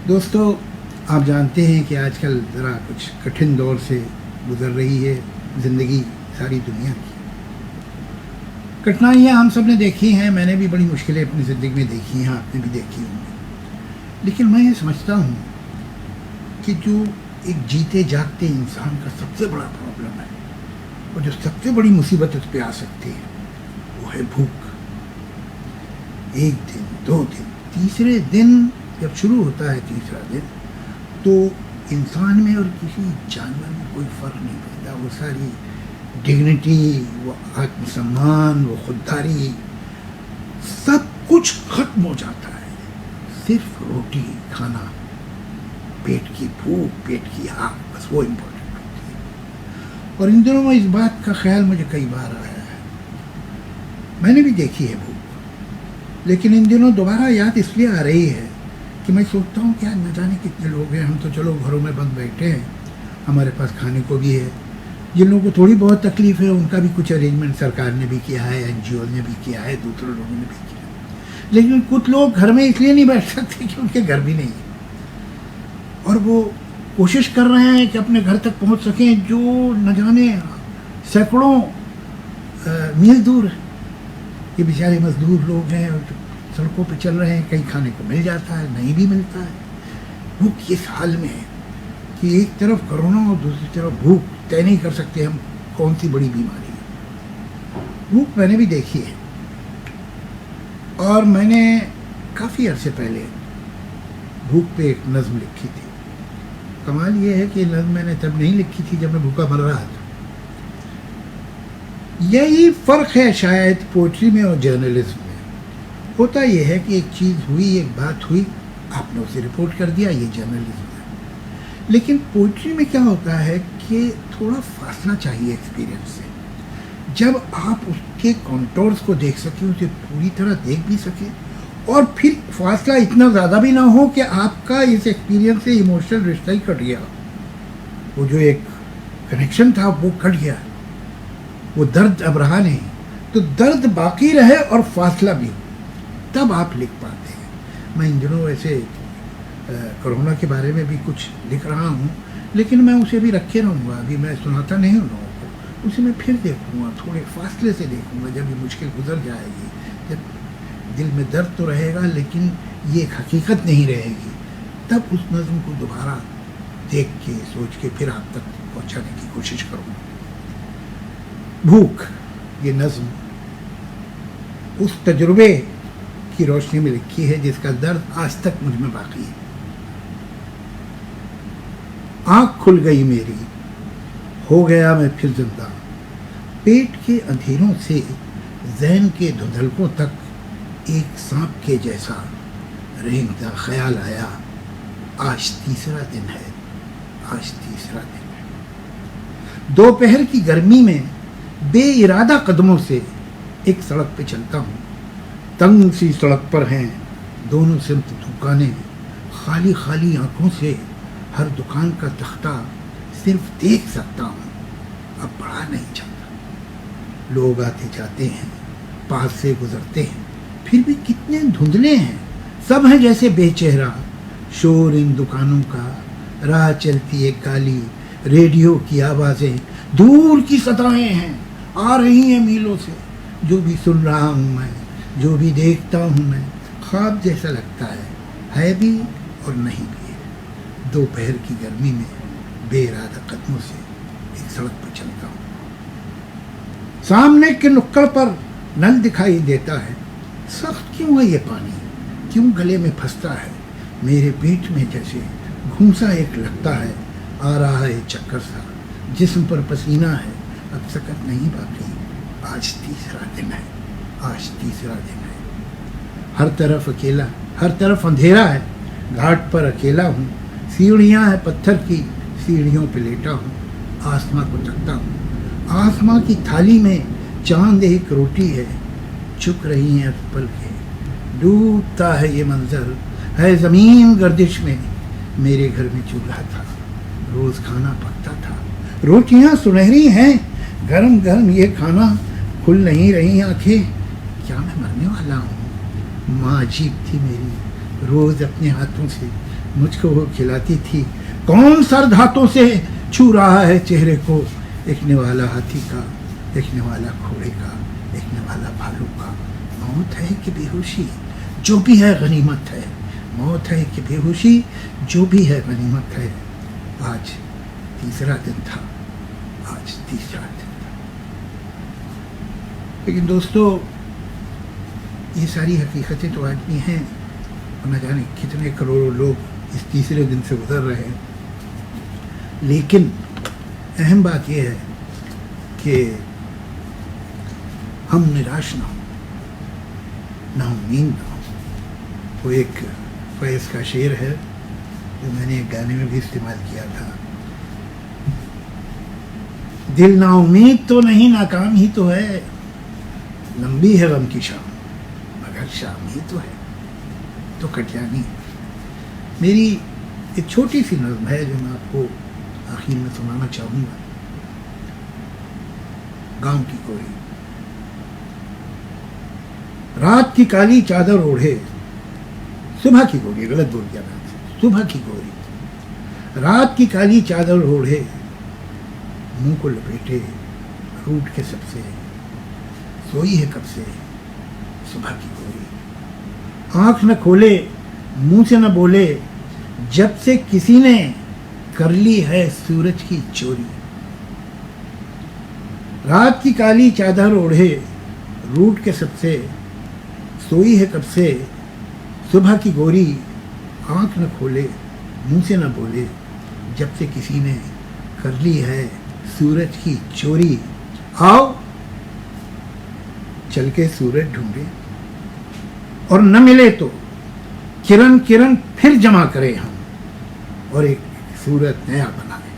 دوستو، آپ جانتے ہیں کہ آج کل ذرا کچھ کٹھن دور سے گزر رہی ہے زندگی ساری دنیا کی۔ کٹھنائیاں ہم سب نے دیکھی ہیں، میں نے بھی بڑی مشکلیں اپنی زندگی میں دیکھی ہیں، آپ نے بھی دیکھی ہوں گی، لیکن میں یہ سمجھتا ہوں کہ جو ایک جیتے جاگتے انسان کا سب سے بڑا پرابلم ہے اور جو سب سے بڑی مصیبت اس پہ آ سکتی ہے وہ ہے بھوک۔ ایک دن، دو دن، تیسرے دن جب شروع ہوتا ہے تیسرا دن تو انسان میں اور کسی جانور میں کوئی فرق نہیں پڑتا، وہ ساری ڈگنیٹی، وہ آتم سمان، وہ خودداری، سب کچھ ختم ہو جاتا ہے۔ صرف روٹی کھانا، پیٹ کی بھوک، پیٹ کی آگ، بس وہ امپورٹنٹ ہوتی ہے۔ اور ان دنوں میں اس بات کا خیال مجھے کئی بار آیا ہے، میں نے بھی دیکھی ہے بھوک، لیکن ان دنوں دوبارہ یاد اس لیے آ رہی ہے کہ میں سوچتا ہوں کہ نہ جانے کتنے لوگ ہیں، ہم تو چلو گھروں میں بند بیٹھے ہیں، ہمارے پاس کھانے کو بھی ہے، جن لوگوں کو تھوڑی بہت تکلیف ہے ان کا بھی کچھ ارینجمنٹ سرکار نے بھی کیا ہے، این جی او نے بھی کیا ہے، دوسرے لوگوں نے بھی کیا ہے، لیکن کچھ لوگ گھر میں اس لیے نہیں بیٹھ سکتے کہ ان کے گھر بھی نہیں ہے، اور وہ کوشش کر رہے ہیں کہ اپنے گھر تک پہنچ سکیں جو نہ جانے سینکڑوں میل دور ہے۔ یہ بیچارے مزدور لوگ ہیں، سڑکوں پہ چل رہے ہیں، کہیں کھانے کو مل جاتا ہے، نہیں بھی ملتا ہے۔ وہ کس حال میں ہے کہ ایک طرف کرونا اور دوسری طرف بھوک، طے نہیں کر سکتے ہم کون سی بڑی بیماری ہے۔ بھوک میں نے بھی دیکھی ہے، اور میں نے کافی عرصے پہلے بھوک پہ ایک نظم لکھی تھی۔ کمال یہ ہے کہ نظم میں نے تب نہیں لکھی تھی جب میں بھوکا مر رہا تھا۔ یہی فرق ہے شاید پوئٹری میں اور جرنلزم میں۔ ہوتا یہ ہے کہ ایک چیز ہوئی، ایک بات ہوئی، آپ نے اسے رپورٹ کر دیا، یہ جرنلزم ہے۔ لیکن پوئٹری میں کیا ہوتا ہے کہ تھوڑا فاصلہ چاہیے ایکسپیرئنس سے، جب آپ اس کے کانٹورز کو دیکھ سکیں، اسے پوری طرح دیکھ بھی سکیں، اور پھر فاصلہ اتنا زیادہ بھی نہ ہو کہ آپ کا اس ایکسپیرئنس سے ایموشنل رشتہ ہی کٹ گیا، وہ جو ایک کنیکشن تھا وہ کٹ گیا، وہ درد اب رہا نہیں، تو درد باقی رہے اور فاصلہ بھی ہو، تب آپ لکھ پاتے ہیں۔ میں ان دنوں ویسے کرونا کے بارے میں بھی کچھ لکھ رہا ہوں، لیکن میں اسے بھی رکھے رہوں گا، ابھی میں سناتا نہیں ہوں لوگوں کو، اسے میں پھر دیکھوں گا، تھوڑے فاصلے سے دیکھوں گا، جب یہ مشکل گزر جائے گی، جب دل میں درد تو رہے گا لیکن یہ ایک حقیقت نہیں رہے گی، تب اس نظم کو دوبارہ دیکھ کے سوچ کے پھر آپ تک پہنچانے کی کوشش کروں گا۔ بھوک، یہ نظم اس تجربے کی روشنی میں لکھی ہے جس کا درد آج تک مجھ میں باقی ہے۔ آنکھ کھل گئی میری، ہو گیا میں پھر زندہ، پیٹ کے اندھیروں سے ذہن کے دھندلکوں تک ایک سانپ کے جیسا رینگتا خیال آیا، آج تیسرا دن ہے، آج تیسرا دن ہے۔ دوپہر کی گرمی میں بے ارادہ قدموں سے ایک سڑک پہ چلتا ہوں، تنگ سی سڑک پر ہیں دونوں سمت دکانیں، خالی خالی آنکھوں سے ہر دکان کا تختہ صرف دیکھ سکتا ہوں، اب بڑھا نہیں چاہتا۔ لوگ آتے جاتے ہیں، پاس سے گزرتے ہیں، پھر بھی کتنے دھندلے ہیں، سب ہیں جیسے بے چہرہ، شور ان دکانوں کا، راہ چلتی ایک گالی، ریڈیو کی آوازیں، دور کی صدائیں ہیں، آ رہی ہیں میلوں سے، جو بھی سن رہا ہوں میں، جو بھی دیکھتا ہوں میں، خواب جیسا لگتا ہے بھی اور نہیں بھی ہے۔ دوپہر کی گرمی میں بے ارادہ قدموں سے ایک سڑک پر چلتا ہوں، سامنے کے نکڑ پر نل دکھائی دیتا ہے، سخت کیوں ہے یہ پانی، کیوں گلے میں پھنستا ہے، میرے پیٹ میں جیسے گھونسا ایک لگتا ہے، آ رہا ہے چکر سا، جسم پر پسینہ ہے، اب سکت نہیں باقی، آج تیسرا دن ہے، آج تیسرا دن ہے۔ ہر طرف اکیلا، ہر طرف اندھیرا ہے، گھاٹ پر اکیلا ہوں، سیڑھیاں ہیں پتھر کی، سیڑھیوں پہ لیٹا ہوں، آسماں کو تکتا ہوں، آسماں کی تھالی میں چاند ایک روٹی ہے، چک رہی ہیں پل کے، ڈوبتا ہے یہ منظر، ہے زمین گردش میں، میرے گھر میں چولہا تھا، روز کھانا پکتا تھا، روٹیاں سنہری ہیں، گرم گرم یہ کھانا، کھل نہیں رہی آنکھیں، کیا میں مرنے والا ہوں؟ ماں عجیب تھی میری، روز اپنے ہاتھوں سے مجھ کو وہ کھلاتی تھی. کون سرد ہاتھوں سے چھو رہا ہے چہرے کو, دیکھنے والا ہاتھی کا, دیکھنے والا گھوڑے کا, دیکھنے والا بھالو کا. موت ہے کہ بے ہوشی, جو بھی ہے غنیمت ہے. موت ہے کہ بے ہوشی, جو بھی ہے غنیمت ہے. آج تیسرا دن تھا, آج تیسرا دن تھا. لیکن دوستو, یہ ساری حقیقتیں تو آدمی ہیں, نہ جانے کتنے کروڑوں لوگ اس تیسرے دن سے گزر رہے ہیں. لیکن اہم بات یہ ہے کہ ہم نراش نہ ہوں, نا امید نہ ہوں. وہ ایک فیض کا شعر ہے جو میں نے ایک گانے میں بھی استعمال کیا تھا. دل نا امید تو نہیں, ناکام ہی تو ہے. لمبی ہے غم کی شام, مگر شام ہی تو ہے. تو کٹیانی میری ایک چھوٹی سی نظم ہے جو میں آپ کو آخر میں سنانا چاہوں گا. گاؤں کی کوئی رات کی کالی چادر اوڑھے, صبح کی گوری, غلط بول گیا میں, صبح کی گوری. رات کی کالی چادر اوڑھے, منہ کو لپیٹے روٹ کے سب سے, سوئی ہے کب سے صبح کی گوری. آنکھ نہ کھولے, منہ سے نہ بولے, جب سے کسی نے کر لی ہے سورج کی چوری. رات کی کالی چادر اوڑھے, روٹ کے سب سے, سوئی ہے کب سے صبح کی گوری. آنکھ نہ کھولے, منہ سے نہ بولے, جب سے کسی نے کر لی ہے سورج کی چوری. آؤ چل کے سورج ڈھونڈے, اور نہ ملے تو کرن کرن پھر جمع کرے ہم, اور ایک سورج نیا بنائے.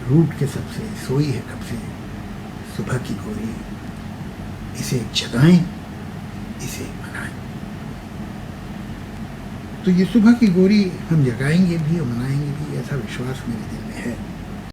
روٹ کے سب سے, سوئی ہے کب سے صبح کی گوری. اسے جگائیں, اسے منائیں. تو یہ صبح کی گوری ہم جگائیں گے بھی اور منائیں گے بھی, ایسا وشواس میرے دل میں ہے.